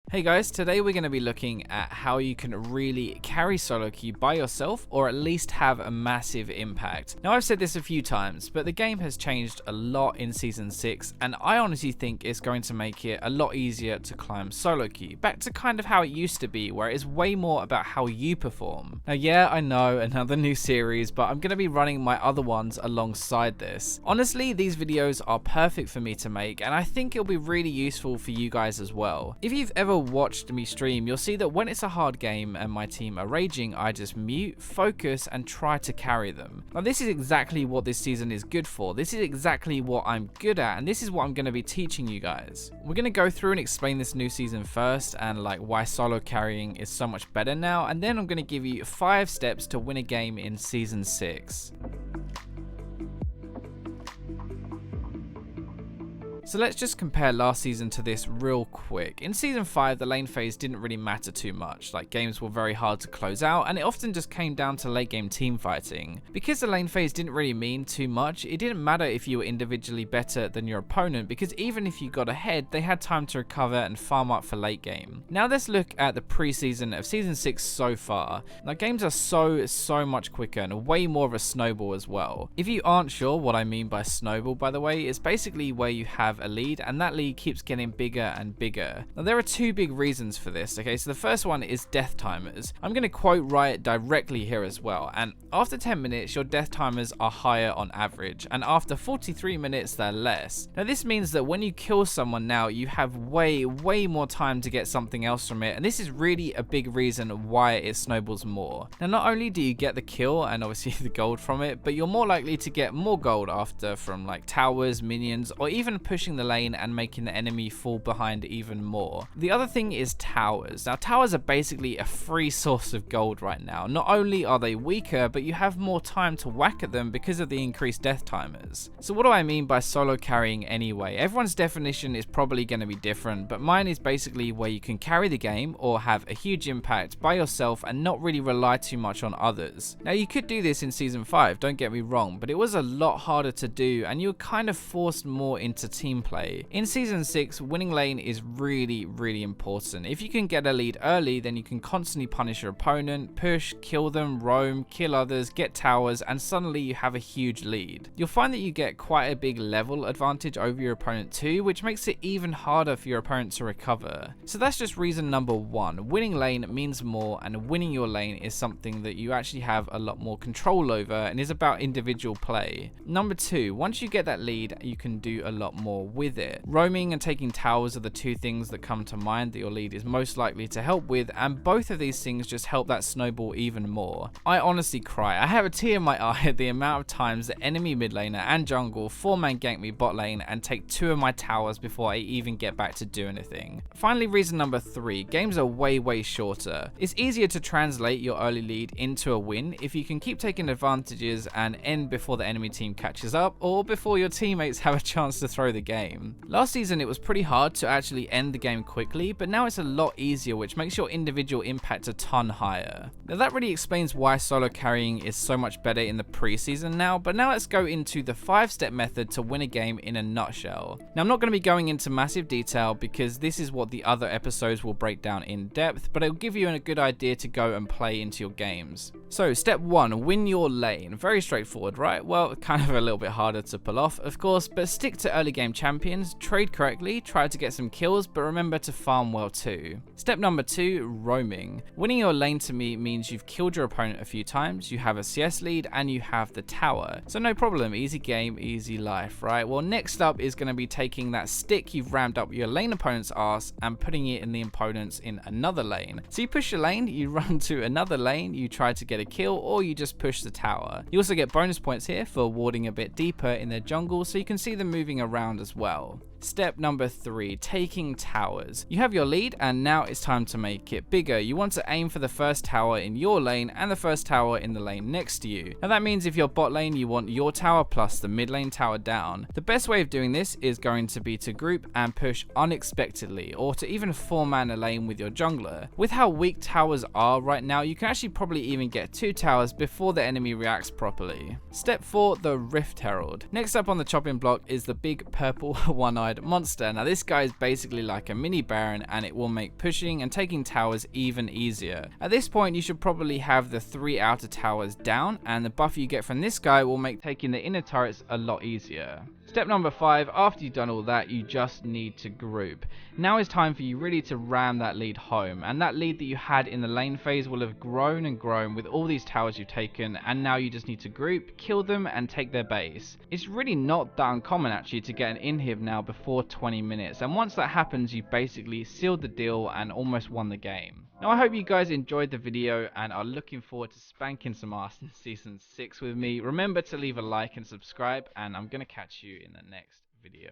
Hey guys, today we're going to be looking at how you can really carry solo queue by yourself or at least have a massive impact. Now I've said this a few times, but the game has changed a lot in Season 6 and I honestly think it's going to make it a lot easier to climb solo queue, back to kind of how it used to be where it is way more about how you perform. Now yeah, I know, another new series, but I'm going to be running my other ones alongside this. Honestly, these videos are perfect for me to make and I think it'll be really useful for you guys as well. If you've ever watched me stream, you'll see that when it's a hard game and my team are raging, I just mute, focus, and try to carry them. Now this is exactly what this season is good for. This is exactly what I'm good at, and this is what I'm going to be teaching you guys. We're going to go through and explain this new season first, and like why solo carrying is so much better now, and then I'm going to give you 5 steps to win a game in Season 6. So let's just compare last season to this real quick. In Season 5, the lane phase didn't really matter too much, like games were very hard to close out and it often just came down to late game team fighting. Because the lane phase didn't really mean too much, it didn't matter if you were individually better than your opponent because even if you got ahead, they had time to recover and farm up for late game. Now let's look at the pre-season of Season 6 so far. Now games are so much quicker and way more of a snowball as well. If you aren't sure what I mean by snowball, by the way, it's basically where you have a lead and that lead keeps getting bigger and bigger. Now there are 2 big reasons for this, okay? So the first one is death timers. I'm going to quote Riot directly here as well, and after 10 minutes your death timers are higher on average and after 43 minutes they're less. Now this means that when you kill someone now you have way more time to get something else from it, and this is really a big reason why it snowballs more. Now not only do you get the kill and obviously the gold from it, but you're more likely to get more gold after from like towers, minions, or even pushing the lane and making the enemy fall behind even more. The other thing is towers. Now towers are basically a free source of gold right now. Not only are they weaker, but you have more time to whack at them because of the increased death timers. So what do I mean by solo carrying anyway? Everyone's definition is probably going to be different, but mine is basically where you can carry the game or have a huge impact by yourself and not really rely too much on others. Now you could do this in Season 5, don't get me wrong, but it was a lot harder to do and you were kind of forced more into team play. In Season 6, winning lane is really important. If you can get a lead early, then you can constantly punish your opponent, push, kill them, roam, kill others, get towers, and suddenly you have a huge lead. You'll find that you get quite a big level advantage over your opponent too, which makes it even harder for your opponent to recover. So that's just reason number 1. Winning lane means more, and winning your lane is something that you actually have a lot more control over and is about individual play. Number 2, once you get that lead, you can do a lot more with it. Roaming and taking towers are the 2 things that come to mind that your lead is most likely to help with, and both of these things just help that snowball even more. I honestly cry. I have a tear in my eye at the amount of times the enemy mid laner and jungle 4-man gank me bot lane and take 2 of my towers before I even get back to do anything. Finally, reason number 3, games are way shorter. It's easier to translate your early lead into a win if you can keep taking advantages and end before the enemy team catches up or before your teammates have a chance to throw the game. Last season it was pretty hard to actually end the game quickly, but now it's a lot easier, which makes your individual impact a ton higher. Now that really explains why solo carrying is so much better in the pre-season now, but now let's go into the 5-step method to win a game in a nutshell. Now I'm not going to be going into massive detail because this is what the other episodes will break down in depth, but it'll give you a good idea to go and play into your games. So step 1, win your lane. Very straightforward, right? Well, kind of a little bit harder to pull off, of course, but stick to early game champions, trade correctly, try to get some kills, but remember to farm well too. Step number 2, roaming. Winning your lane to me means you've killed your opponent a few times, you have a CS lead, and you have the tower. So no problem, easy game, easy life, right? Well, next up is going to be taking that stick you've rammed up your lane opponent's ass and putting it in the opponent's in another lane. So you push your lane, you run to another lane, you try to get a kill, or you just push the tower. You also get bonus points here for warding a bit deeper in their jungle, so you can see them moving around as well. Step number 3, taking towers. You have your lead and now it's time to make it bigger. You want to aim for the first tower in your lane and the first tower in the lane next to you. Now that means if you're bot lane, you want your tower plus the mid lane tower down. The best way of doing this is going to be to group and push unexpectedly, or to even 4-man a lane with your jungler. With how weak towers are right now, you can actually probably even get 2 towers before the enemy reacts properly. Step 4, the Rift Herald. Next up on the chopping block is the big purple one-eyed personified monster. Now this guy is basically like a mini Baron, and it will make pushing and taking towers even easier. At this point you should probably have the 3 outer towers down, and the buff you get from this guy will make taking the inner turrets a lot easier. Step number 5, after you've done all that, you just need to group. Now is time for you really to ram that lead home, and that lead that you had in the lane phase will have grown and grown with all these towers you've taken, and now you just need to group, kill them, and take their base. It's really not that uncommon actually to get an inhib now before 20 minutes, and once that happens you basically sealed the deal and almost won the game. Now I hope you guys enjoyed the video and are looking forward to spanking some ass in Season 6 with me. Remember to leave a like and subscribe, and I'm going to catch you in the next video.